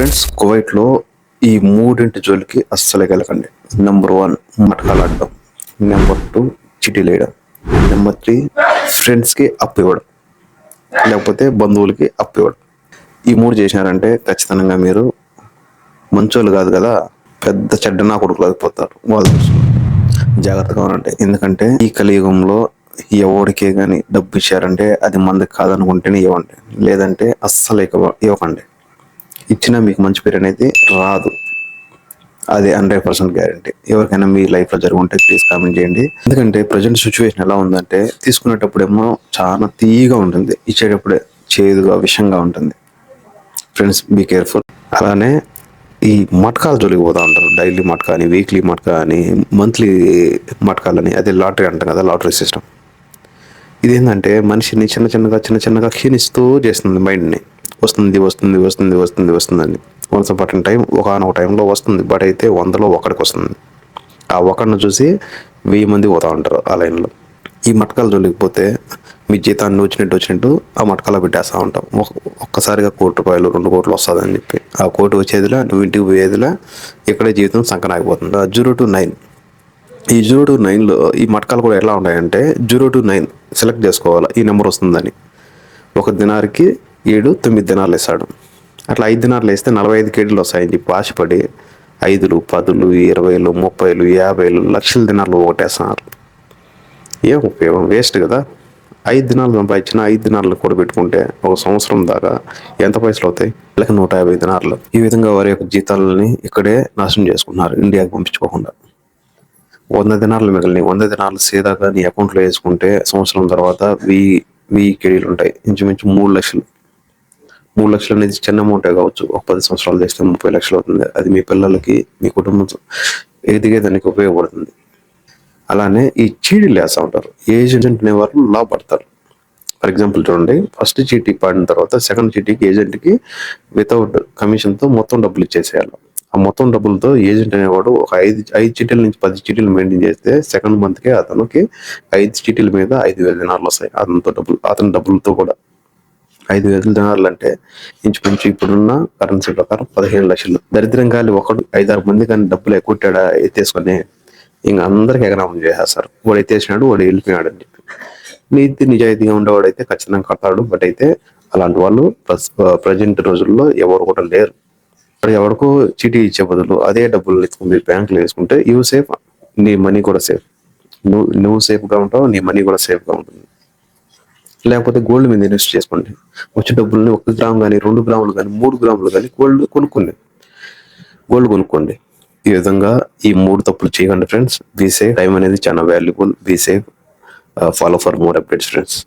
Friends, కువైట్లో ఈ మూడింటి జోలికి అస్సలే వెళ్ళకండి. నెంబర్ 1 మటకాలు ఆడడం, నెంబర్ 2 చిటీలు వేయడం, నెంబర్ 3 ఫ్రెండ్స్కి అప్పు ఇవ్వడం, లేకపోతే బంధువులకి అప్పు ఇవ్వడం. ఈ 3 చేసినారంటే ఖచ్చితంగా మీరు మంచోళ్ళు కాదు కదా, పెద్ద చెడ్డ నా కొడుకులు అయిపోతారు. వాళ్ళు జాగ్రత్తగా ఉండండి. ఎందుకంటే ఈ కలియుగంలో ఎవరికే కానీ డబ్బు ఇచ్చారంటే అది మందికి కాదనుకుంటేనే ఇవ్వండి, లేదంటే అస్సలు ఇవ్వకండి. ఇచ్చినా మీకు మంచి పేరు అనేది రాదు, అది 100% గ్యారంటీ. ఎవరికైనా మీ లైఫ్లో జరుగుంటే ప్లీజ్ కామెంట్ చేయండి. ఎందుకంటే ప్రజెంట్ సిచ్యువేషన్ ఎలా ఉందంటే, తీసుకునేటప్పుడేమో చాలా తీయగా ఉంటుంది, ఇచ్చేటప్పుడే చేదుగా విషంగా ఉంటుంది. Friends, be careful. అలానే ఈ మటకాల జోలికి పోతూ ఉంటారు. డైలీ మటకా అని, వీక్లీ మటకా అని, మంత్లీ మటకాలని, అదే లాటరీ అంటాం కదా, లాటరీ సిస్టమ్. ఇదేంటంటే మనిషిని చిన్న చిన్నగా క్షీణిస్తూ చేస్తుంది. మైండ్ని వస్తుంది అని వన్స్ అపాన్ టైం, ఒకనొక టైంలో వస్తుంది, బట్ అయితే 100లో 1కి వస్తుంది. ఆ 1ని చూసి 1000 మంది పోతూ ఉంటారు ఆ లైన్లో. ఈ మటకాల జోలికి పోతే మీ జీతాన్ని వచ్చినట్టు ఆ మటకాలో పెట్టేస్తూ ఉంటాం. ఒక్కసారిగా ₹1 కోటి 2 కోట్లు వస్తుందని చెప్పి, ఆ కోటి వచ్చేదిలా నువ్వు ఇంటికి పోయేదిలా ఇక్కడే జీవితం సంకనాగిపోతుంది. 0 to 9, ఈ 0 to 9లో ఈ మటకాలు కూడా ఎలా ఉంటాయంటే 0 to 9 సెలెక్ట్ చేసుకోవాలి, ఈ నెంబర్ వస్తుందని. 1 దినార్కి 7, 9 దినార్లు ఇస్తాడు. అట్లా 5 దినార్లు వేస్తే 45 కేడీలు వస్తాయని చెప్పి ఆశపడి 5లు, 10లు, 20లు, 30లు, 50లు, లక్షల దినార్లు ఒకటేస్తున్నారు. ఏం ఉపయోగం? వేస్ట్ కదా. 5 దినాలు సంపాదించిన 5 దినార్లు కూడా పెట్టుకుంటే 1 సంవత్సరం దాకా ఎంత పైసలు అవుతాయి? 150 దినార్లు. ఈ విధంగా వారి యొక్క జీతాలని ఇక్కడే నాశనం చేసుకుంటున్నారు, ఇండియాకి పంపించుకోకుండా. 100 దినార్లు మిగిలినాయి. 100 దినార్లు సీదాగా నీ అకౌంట్లో వేసుకుంటే సంవత్సరం తర్వాత 1000 కేడీలు ఉంటాయి, ఇంచుమించు 3 లక్షలు. 3 లక్షలు అనేది చిన్న అమౌంటే కావచ్చు, ఒక 10 సంవత్సరాలు చేస్తే 30 లక్షలు అవుతుంది. అది మీ పిల్లలకి, మీ కుటుంబం ఎదిగేదానికి ఉపయోగపడుతుంది. అలానే ఈ చీటీలు వేస్తూ ఉంటారు. ఏజెంట్ అనేవారు లాభపడతారు. ఫర్ ఎగ్జాంపుల్ చూడండి, ఫస్ట్ చీటీ పాడిన తర్వాత సెకండ్ చీటీకి ఏజెంట్కి వితౌట్ కమిషన్తో మొత్తం డబ్బులు ఇచ్చేసేయాలి. ఆ మొత్తం డబ్బులతో ఏజెంట్ అనేవాడు ఒక 5 చీటీల నుంచి 10 చీటీలు మెయింటైన్ చేస్తే సెకండ్ మంత్కే అతనికి 5 చీటీల మీద 5,000 దినార్లు వస్తాయి. అతని డబ్బులతో కూడా 5,000 దినార్లు అంటే ఇంచుమించు ఇప్పుడున్న కరెన్సీ ప్రకారం 15 లక్షలు. దరిద్రం గాలి ఒకడు 5-6 మంది కానీ డబ్బులు ఎక్కొట్టాడా ఎత్తేసుకొని ఇంకా అందరికి ఎగనామం చేసేస్తారు. వాడు ఎత్తేసినాడు, వాడు వెళ్ళిపోయాడు అని చెప్పి. నీతి నిజాయితీగా ఉండేవాడు అయితే ఖచ్చితంగా కడతాడు. బట్ అయితే అలాంటి వాళ్ళు ప్రజెంట్ రోజుల్లో ఎవరు కూడా లేరు. ఎవరికో చీటీ ఇచ్చే బదులు అదే డబ్బులు ఎత్తుకుని బ్యాంకులో వేసుకుంటే యూ సేఫ్, నీ మనీ కూడా సేఫ్. నువ్వు సేఫ్గా ఉంటావు, నీ మనీ కూడా సేఫ్గా ఉంటుంది. లేకపోతే గోల్డ్ మీద ఇన్వెస్ట్ చేసుకోండి. వచ్చే డబ్బుల్ని 1 గ్రామ్ కానీ, 2 గ్రాములు కానీ, 3 గ్రాములు కానీ గోల్డ్ కొనుక్కోండి. ఈ విధంగా ఈ 3 తప్పులు చేయకండి ఫ్రెండ్స్. Be safe. టైం అనేది చాలా valuable. Be safe. Follow for more updates friends.